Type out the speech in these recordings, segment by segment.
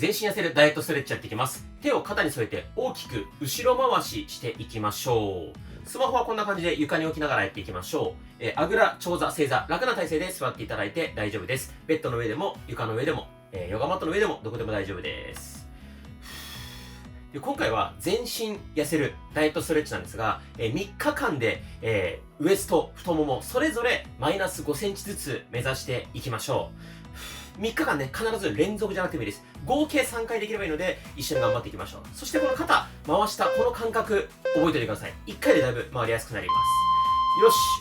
全身痩せるダイエットストレッチやっていきます。手を肩に添えて大きく後ろ回ししていきましょう。スマホはこんな感じで床に置きながらやっていきましょう。あぐら、長座、正座、楽な体勢で座っていただいて大丈夫です。ベッドの上でも床の上でも、ヨガマットの上でもどこでも大丈夫です。で今回は全身痩せるダイエットストレッチなんですが、3日間で、ウエスト、太ももそれぞれマイナス5センチずつ目指していきましょう。3日間ね、必ず連続じゃなくてもいいです。合計3回できればいいので、一緒に頑張っていきましょう。そしてこの肩、回したこの感覚、覚えておいてください。1回でだいぶ回りやすくなりま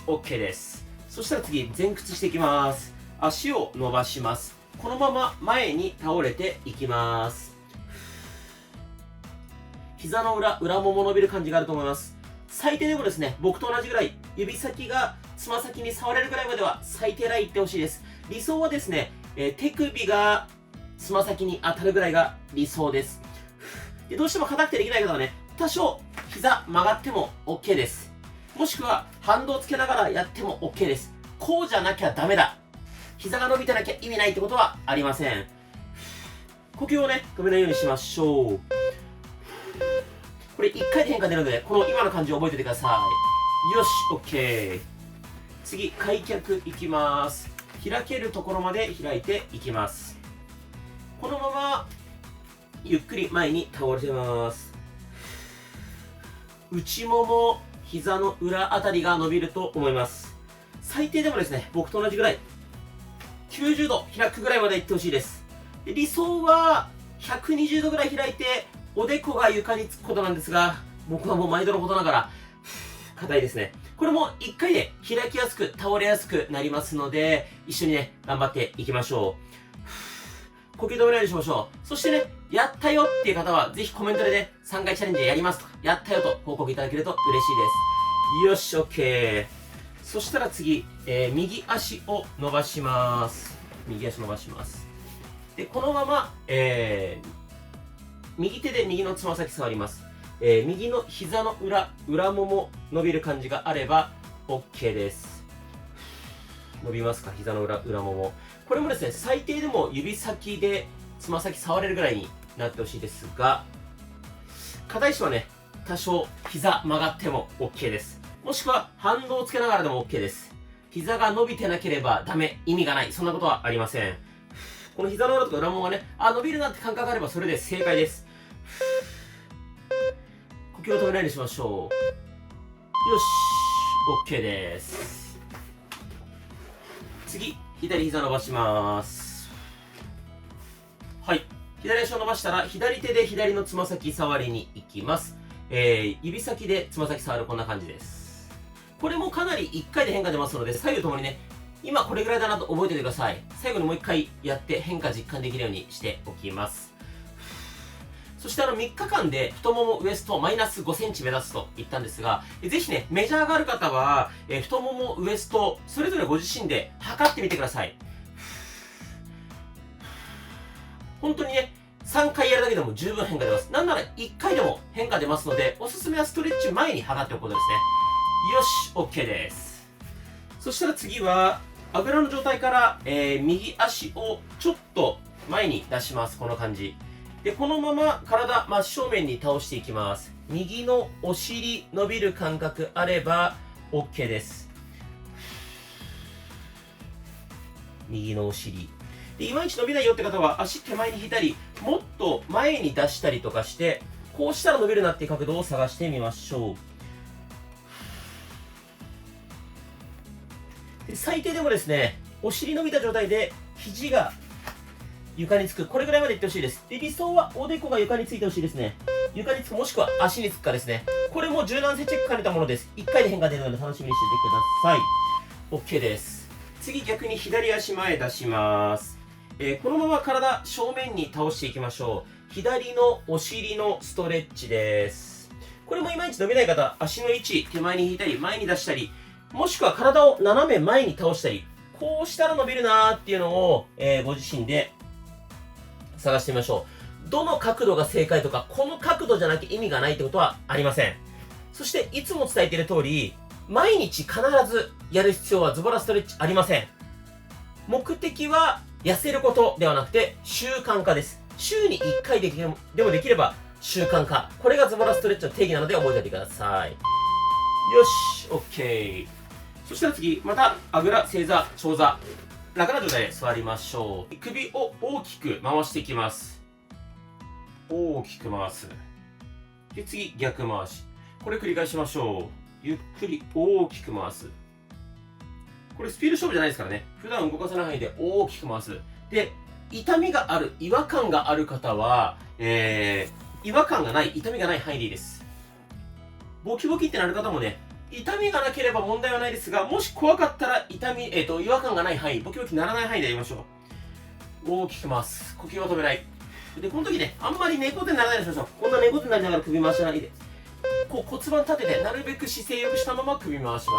す。よし、OK です。そしたら次、前屈していきます。足を伸ばします。このまま前に倒れていきます。膝の裏、裏もも伸びる感じがあると思います。最低でもですね、僕と同じぐらい、指先がつま先に触れるぐらいまでは最低ラインいってほしいです。理想はですね、手首がつま先に当たるぐらいが理想です。でどうしても硬くてできない方はね、多少膝曲がっても OK です。もしくは反動つけながらやっても OK です。こうじゃなきゃダメだ。膝が伸びてなきゃ意味ないってことはありません。呼吸をね、止めないようにしましょう。これ1回で変化出るので、この今の感じを覚えておいてください。よし、OK。次、開脚いきます。開けるところまで開いていきます。このままゆっくり前に倒れてます。内もも、膝の裏あたりが伸びると思います。最低でもですね、僕と同じぐらい90度開くぐらいまでいってほしいです。で理想は120度ぐらい開いておでこが床につくことなんですが、僕はもう毎度のことながら硬いですね。これも1回で開きやすく倒れやすくなりますので、一緒にね、頑張っていきましょう。呼吸止めないようにしましょう。そしてね、やったよっていう方は、ぜひコメントでね、3回チャレンジやりますとか、やったよと報告いただけると嬉しいです。よし、OK。そしたら次、右足を伸ばします。右足伸ばします。で、このまま、右手で右のつま先触ります。右の膝の裏もも伸びる感じがあれば OK です。伸びますか、膝の裏もも。これもですね、最低でも指先でつま先触れるぐらいになってほしいですが、硬い人はね、多少膝曲がっても OK です。もしくは反動をつけながらでも OK です。膝が伸びてなければダメ、意味がない、そんなことはありません。この膝の裏とか裏ももがね、伸びるなって感覚があればそれで正解です。呼吸を止めないようにしましょう。よし、OK です。次、左膝伸ばします。はい。左足を伸ばしたら、左手で左のつま先触りに行きます。指先でつま先触る、こんな感じです。これもかなり1回で変化出ますので、左右ともにね、今これぐらいだなと覚えておいてください。最後にもう1回やって変化実感できるようにしておきます。そして3日間で太ももウエストマイナス5センチ目指すと言ったんですが、ぜひね、メジャーがある方は、太ももウエスト、それぞれご自身で測ってみてください。本当にね、3回やるだけでも十分変化出ます。なんなら1回でも変化出ますので、おすすめはストレッチ前に測っておくことですね。よし、OK です。そしたら次は、あぐらの状態から、右足をちょっと前に出します。この感じ。でこのまま体真正面に倒していきます。右のお尻伸びる感覚あれば OK です。右のお尻でいまいち伸びないよって方は足手前に引いたり、もっと前に出したりとかして、こうしたら伸びるなっていう角度を探してみましょう。で最低でもですね、お尻伸びた状態で肘が床につく、これぐらいまでいってほしいです。で理想はおでこが床についてほしいですね。床につく、もしくは足につくかですね。これも柔軟性チェック兼ねたものです。1回で変化出るので楽しみにしててください。 OK です。次、逆に左足前出します。このまま体正面に倒していきましょう。左のお尻のストレッチです。これもいまいち伸びない方、足の位置手前に引いたり前に出したり、もしくは体を斜め前に倒したり、こうしたら伸びるなーっていうのを、ご自身で探してみましょう。どの角度が正解とか、この角度じゃなきゃ意味がないってことはありません。そしていつも伝えている通り、毎日必ずやる必要はズボラストレッチありません。目的は痩せることではなくて習慣化です。週に1回でもできれば習慣化。これがズボラストレッチの定義なので覚えておいてください。よし、OK。そしたら次、また、あぐら、正座、長座。楽な状態で座りましょう。首を大きく回していきます。大きく回す。で、次、逆回し。これ繰り返しましょう。ゆっくり大きく回す。これスピード勝負じゃないですからね。普段動かせない範囲で大きく回す。で、痛みがある、違和感がある方は、違和感がない、痛みがない範囲でいいです。ボキボキってなる方もね、痛みがなければ問題はないですが、もし怖かったら違和感がない範囲、ボキボキならない範囲でやりましょう。大きく回す。呼吸は止めない。で、この時ね、あんまり猫背にならないようにしましょう。こんな猫背になりながら首回しないで。こう骨盤立てて、なるべく姿勢良くしたまま首回しましょ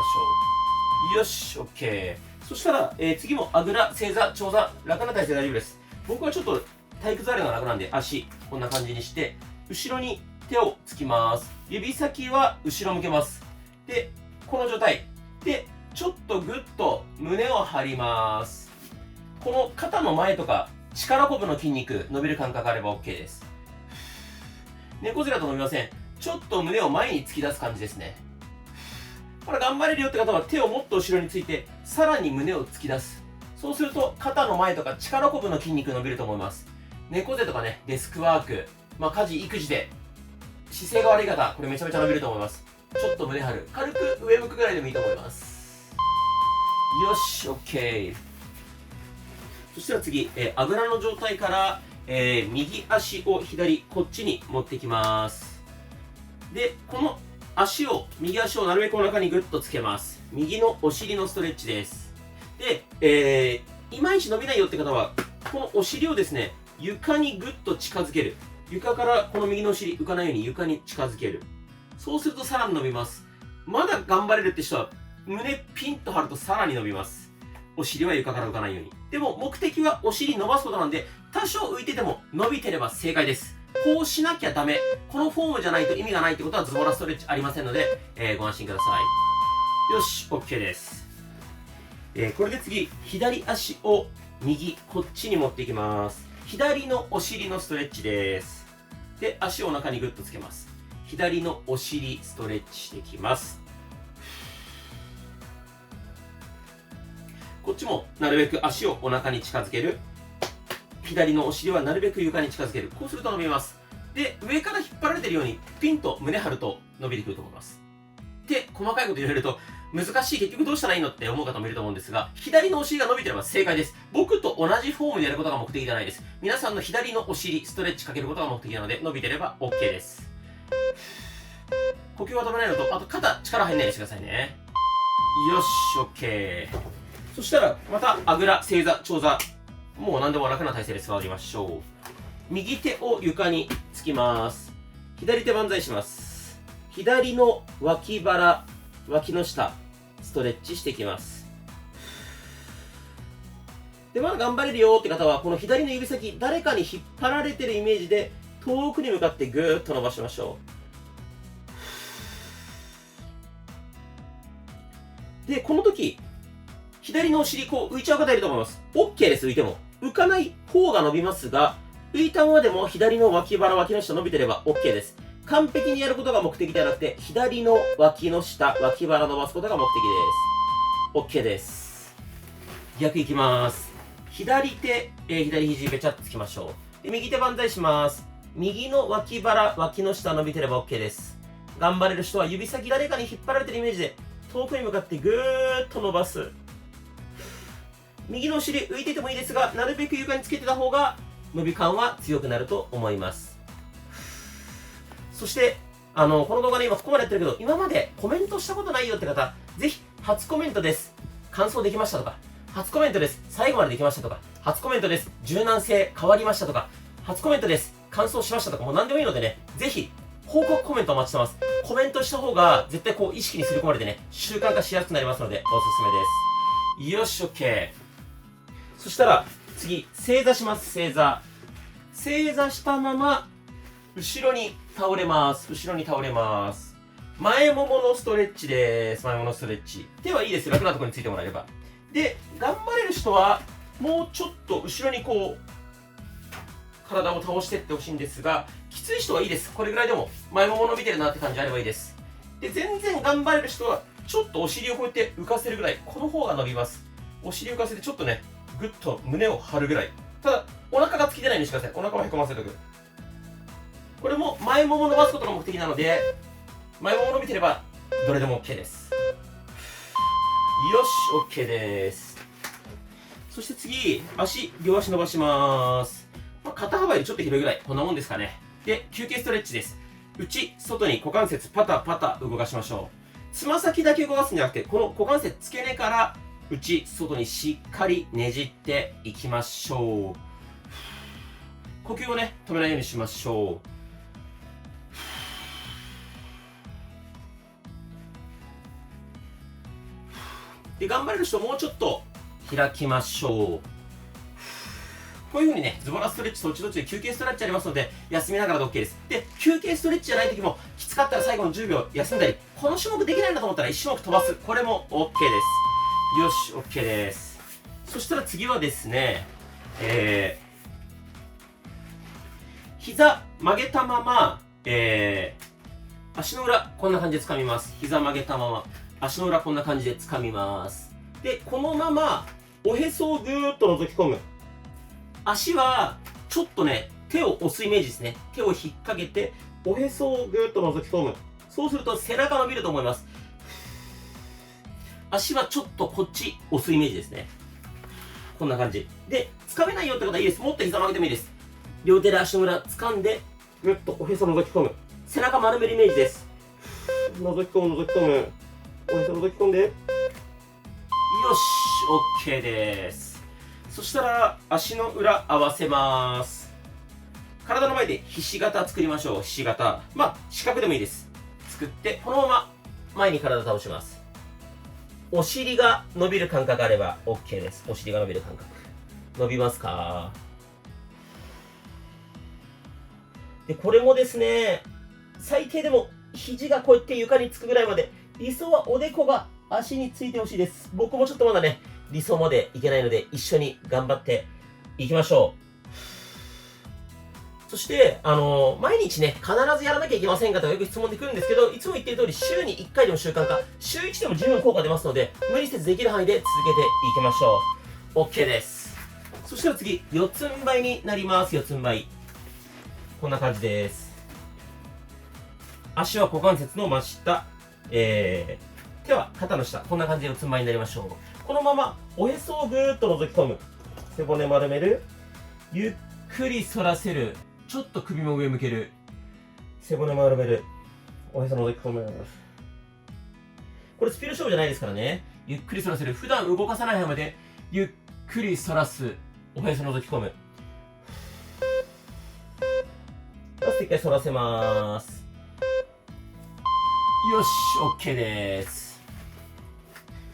う。よし、OK。そしたら、次もあぐら、正座、長座、楽な体勢で大丈夫です。僕はちょっと体育座りが楽なんで、足、こんな感じにして、後ろに手をつきます。指先は後ろ向けます。で、この状態。で、ちょっとぐっと胸を張ります。この肩の前とか、力こぶの筋肉、伸びる感覚があれば OK です。猫背だと伸びません。ちょっと胸を前に突き出す感じですね。これ頑張れるよって方は手をもっと後ろについて、さらに胸を突き出す。そうすると、肩の前とか力こぶの筋肉伸びると思います。猫背とかね、デスクワーク、家事、育児で、姿勢が悪い方、これめちゃめちゃ伸びると思います。ちょっと胸張る。軽く上向くぐらいでもいいと思います。よし、OK。そしたら次、あぐらの状態から、右足を左、こっちに持ってきます。で、この右足をなるべくお腹にグッとつけます。右のお尻のストレッチです。で、いまいち伸びないよって方は、このお尻をですね、床にグッと近づける。床からこの右のお尻浮かないように床に近づける。そうするとさらに伸びます。まだ頑張れるって人は、胸ピンと張るとさらに伸びます。お尻は床から浮かないように。でも目的はお尻伸ばすことなんで、多少浮いてても伸びてれば正解です。こうしなきゃダメ。このフォームじゃないと意味がないってことはズボラストレッチありませんので、ご安心ください。よし、OK です。これで次、左足を右、こっちに持っていきます。左のお尻のストレッチです。で、足をお腹にグッとつけます。左のお尻ストレッチしていきます。こっちもなるべく足をお腹に近づける。左のお尻はなるべく床に近づける。こうすると伸びます。で、上から引っ張られてるようにピンと胸張ると伸びてくると思います。で、細かいこと言われると難しい、結局どうしたらいいのって思う方もいると思うんですが、左のお尻が伸びてれば正解です。僕と同じフォームでやることが目的じゃないです。皆さんの左のお尻、ストレッチかけることが目的なので、伸びてれば OK です。呼吸は止めないのと、あと肩、力入んないようにしてくださいね。よし、OK。そしたら、また、あぐら、正座、長座。もう何でも楽な体勢で座りましょう。右手を床につきます。左手万歳します。左の脇腹、脇の下、ストレッチしていきます。で、まだ頑張れるよって方は、この左の指先、誰かに引っ張られてるイメージで、遠くに向かってぐーっと伸ばしましょう。で、この時、左のお尻、こう浮いちゃう方いると思います。OK です、浮いても。浮かない方が伸びますが、浮いたままでも左の脇腹、脇の下伸びてれば OK です。完璧にやることが目的ではなくて、左の脇の下、脇腹伸ばすことが目的です。OK です。逆いきます。左手、左肘べちゃっとつきましょう。で、右手万歳します。右の脇腹、脇の下伸びてれば OK です。頑張れる人は指先誰かに引っ張られてるイメージで、遠くに向かってぐーっと伸ばす。右のお尻浮いててもいいですが、なるべく床につけてた方が伸び感は強くなると思います。そして、この動画で今ここまでやってるけど、今までコメントしたことないよって方、ぜひ初コメントです。感想できましたとか、初コメントです。最後までできましたとか、初コメントです。柔軟性変わりましたとか、初コメントです。感想しましたとか、もう何でもいいのでね、ぜひ報告コメントお待ちしてます。コメントした方が絶対こう意識にすり込まれてね、習慣化しやすくなりますので、おすすめです。よし、OK。そしたら、次、正座します、正座。正座したまま、後ろに倒れます。後ろに倒れます。前もものストレッチです。前もものストレッチ。手はいいです。楽なところについてもらえれば。で、頑張れる人は、もうちょっと後ろにこう、体を倒していってほしいんですが、きつい人はいいです。これぐらいでも前もも伸びてるなって感じあればいいです。で、全然頑張れる人はちょっとお尻をこうやって浮かせるぐらい、この方が伸びます。お尻を浮かせてちょっとね、ぐっと胸を張るぐらい。ただお腹がつきてないようにしてください。お腹をへこませておく。これも前もも伸ばすことが目的なので、前もも伸びてればどれでも OK です。よし、OK です。そして次、両足伸ばします。肩幅よりちょっと広いぐらい、こんなもんですかね。で、休憩ストレッチです。内、外に股関節パタパタ動かしましょう。つま先だけ動かすんじゃなくて、この股関節付け根から内、外にしっかりねじっていきましょう。呼吸をね、止めないようにしましょう。で、頑張れる人もうちょっと開きましょう。こういう風にね、ズボラストレッチとどっちで休憩ストレッチありますので、休みながらで OK です。で、休憩ストレッチじゃない時も、きつかったら最後の10秒休んだり、この種目できないなと思ったら1種目飛ばす。これも OK です。よし、OK です。そしたら次はですね、膝曲げたまま、足の裏、こんな感じで掴みます。膝曲げたまま、足の裏こんな感じで掴みます。で、このまま、おへそをぐーっと覗き込む。足は、ちょっとね、手を押すイメージですね。手を引っ掛けて、おへそをぐーっと覗き込む。そうすると背中伸びると思います。足はちょっとこっち押すイメージですね。こんな感じ。で、掴めないよって方はいいです。もっと膝曲げてもいいです。両手で足の裏掴んで、ぐっとおへそ覗き込む。背中丸めるイメージです。覗き込む、覗き込む。おへそ覗き込んで。よし、OK です。そしたら、足の裏合わせます。体の前でひし形作りましょう。ひし形。四角でもいいです。作って、このまま前に体倒します。お尻が伸びる感覚あれば OK です。お尻が伸びる感覚。伸びますか？で、これもですね、最低でも肘がこうやって床につくぐらいまで、理想はおでこが足についてほしいです。僕もちょっとまだね、理想までいけないので、一緒に頑張っていきましょう。そして、毎日ね、必ずやらなきゃいけませんかとかよく質問でくるんですけど、いつも言ってる通り、週に1回でも習慣化、週1でも十分効果出ますので、無理せずできる範囲で続けていきましょう。OK です。そしたら次、四つん這いになります。四つん這い。こんな感じです。足は股関節の真下、手は肩の下、こんな感じで四つん這いになりましょう。このままおへそをぐーっと覗き込む。背骨丸める。ゆっくり反らせる。ちょっと首も上向ける。背骨丸める。おへそ覗き込む。これスピード勝負じゃないですからね。ゆっくり反らせる。普段動かさない範囲でゆっくり反らす。おへそ覗き込む。ラスト一回反らせます。よし、OK です。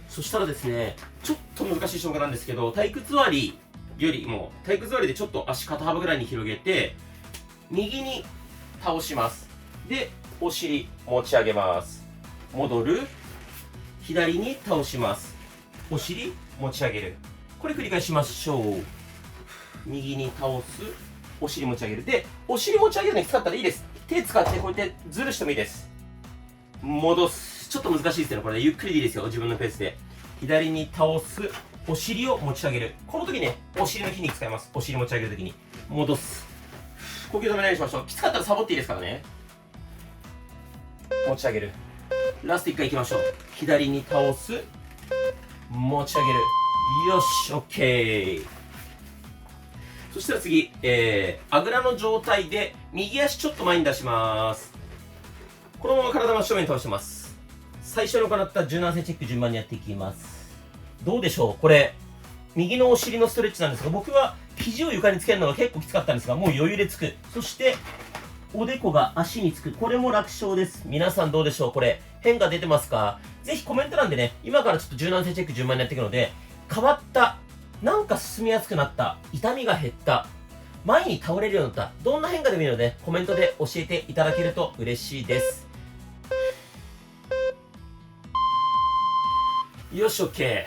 そしたらですね、ちょっと難しい種目なんですけど、体育座りよりも、体育座りでちょっと足肩幅ぐらいに広げて、右に倒します。で、お尻持ち上げます。戻る。左に倒します。お尻持ち上げる。これ繰り返しましょう。右に倒す。お尻持ち上げる。で、お尻持ち上げるのに使ったらいいです。手使ってこうやってずるしてもいいです。戻す。ちょっと難しいですけど、これ、ゆっくりでいいですよ。自分のペースで。左に倒す。お尻を持ち上げる。この時ね、お尻の筋肉使います。お尻持ち上げる時に。戻す。呼吸止めないようにしましょう。きつかったらサボっていいですからね。持ち上げる。ラスト1回いきましょう。左に倒す。持ち上げる。よし、OK。そしたら次、あぐらの状態で、右足ちょっと前に出します。このまま体真正面に倒してます。最初に行った柔軟性チェック順番にやっていきます。どうでしょうこれ、右のお尻のストレッチなんですが、僕は肘を床につけるのが結構きつかったんですが、もう余裕でつく。そして、おでこが足につく。これも楽勝です。皆さんどうでしょうこれ、変化出てますか？ぜひコメント欄でね、今からちょっと柔軟性チェック順番にやっていくので、変わった、なんか進みやすくなった、痛みが減った、前に倒れるようになった、どんな変化でもいいので、コメントで教えていただけると嬉しいです。よし、OK。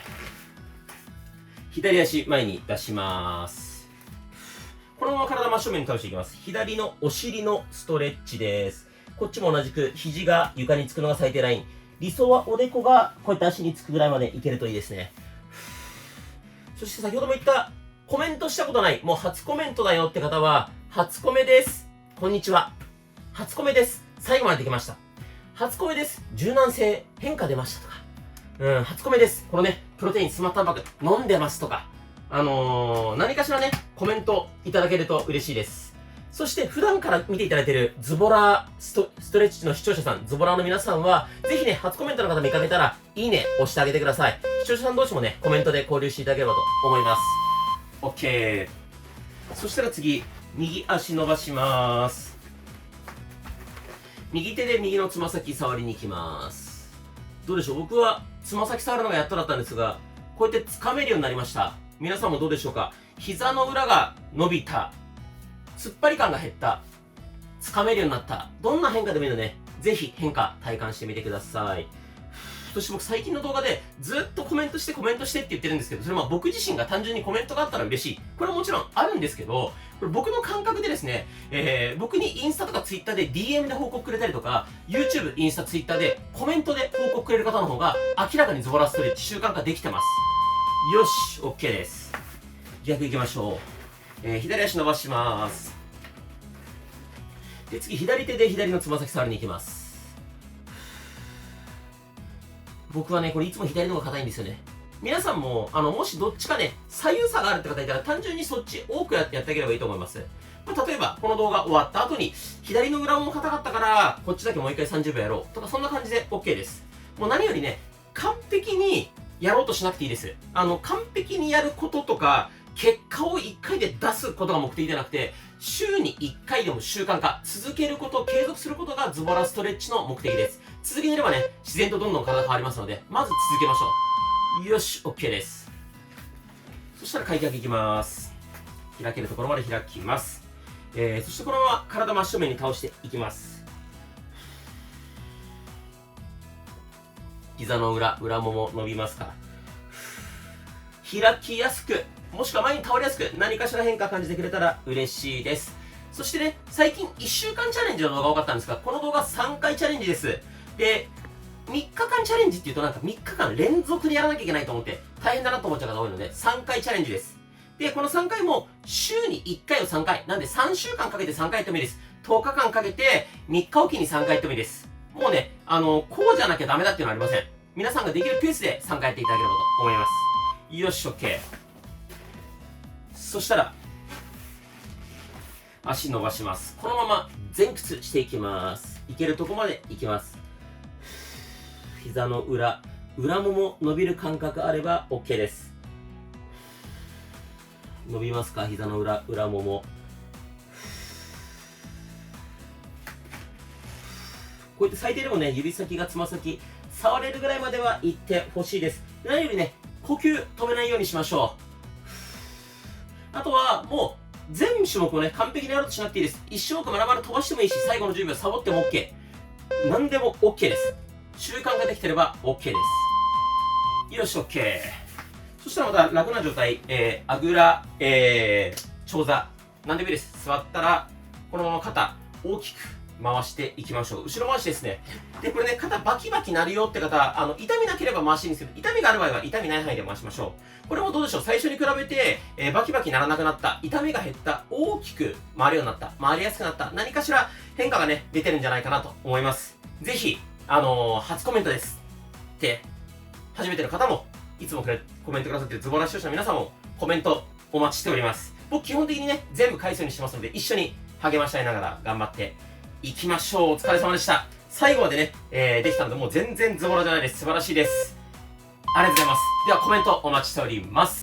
左足前に出します。ここのまま体真正面に倒していきます。左のお尻のストレッチです。こっちも同じく肘が床につくのが最低ライン。理想はおでこがこういった足につくぐらいまでいけるといいですね。そして先ほども言ったコメントしたことない、もう初コメントだよって方は、初コメです。こんにちは。初コメです。最後までできました。初コメです。柔軟性変化出ましたとか。初コメです。このね、プロテインスマッタンパク飲んでますとか。何かしらね、コメントいただけると嬉しいです。そして普段から見ていただいているズボラストレッチの視聴者さん、ズボラの皆さんは、ぜひね、初コメントの方見かけたら、いいね押してあげてください。視聴者さん同士もね、コメントで交流していただければと思います。OK。そしたら次、右足伸ばします。右手で右のつま先触りに行きます。どうでしょう、僕はつま先触るのがやっとだったんですが、こうやって掴めるようになりました。皆さんもどうでしょうか。膝の裏が伸びた。突っ張り感が減った。掴めるようになった。どんな変化でもいいので、ぜひ変化体感してみてください。そして僕最近の動画でずっとコメントしてって言ってるんですけど、それは僕自身が単純にコメントがあったら嬉しい。これはもちろんあるんですけど、これ僕の感覚でですね、僕にインスタとかツイッターで DM で報告くれたりとか、YouTube、インスタ、ツイッターでコメントで報告くれる方の方が明らかにズボラストレッチ習慣化できてます。よし、OK です。逆行きましょう。左足伸ばします。で、次、左手で左のつま先触りに行きます。僕はね、これいつも左の方が硬いんですよね。皆さんも、もしどっちかね、左右差があるって方いたら、単純にそっち多くやってあげればいいと思います。例えば、この動画終わった後に、左の裏も硬かったから、こっちだけもう一回30秒やろうとか、そんな感じで OK です。もう何よりね、完璧にやろうとしなくていいです。完璧にやることとか、結果を1回で出すことが目的ではなくて、週に1回でも習慣化、続けること、継続することがズボラストレッチの目的です。続ければね、自然とどんどん体が変わりますので、まず続けましょう。よし、OK です。そしたら開脚いきます。開けるところまで開きます。そしてこのまま体真正面に倒していきます。膝の裏もも伸びますから。開きやすく、もしくは前に倒れやすく、何かしら変化感じてくれたら嬉しいです。そしてね、最近1週間チャレンジの動画が多かったんですが、この動画3回チャレンジです。で、3日間チャレンジっていうとなんか3日間連続でやらなきゃいけないと思って大変だなと思っちゃう方が多いので、3回チャレンジです。で、この3回も週に1回を3回。なんで3週間かけて3回やってもいいです。10日間かけて3日おきに3回やってもいいです。もうね、こうじゃなきゃダメだっていうのはありません。皆さんができるペースで3回やっていただければと思います。よし、OK。そしたら、足伸ばします。このまま前屈していきます。いけるとこまでいきます。膝の裏もも伸びる感覚あれば OK です。伸びますか？膝の裏もも。こうやって最低でもね、指先がつま先、触れるぐらいまでは行ってほしいです。何よりね、呼吸止めないようにしましょう。あとは、もう、全種目をね、完璧にやろうとしなくていいです。1種目まるまる飛ばしてもいいし、最後の10秒サボっても OK。何でも OK です。習慣ができてれば OK です。よし、OK。そしたらまた楽な状態、あぐら、長座。何でもいいです。座ったら、このまま肩、大きく回していきましょう。後ろ回しですね。で、これね、肩バキバキなるよって方、痛みなければ回していいんですけど、痛みがある場合は痛みない範囲で回しましょう。これもどうでしょう、最初に比べて、バキバキならなくなった、痛みが減った、大きく回るようになった、回りやすくなった、何かしら変化がね、出てるんじゃないかなと思います。ぜひ、初コメントです。って、初めての方も、いつもコメントくださっているズボラ視聴者の皆さんも、コメントお待ちしております。僕基本的にね、全部返すようにしてますので、一緒に励まし合いながら頑張っていきましょう。お疲れ様でした。最後までね、できたので、もう全然ズボラじゃないです。素晴らしいです。ありがとうございます。ではコメントお待ちしております。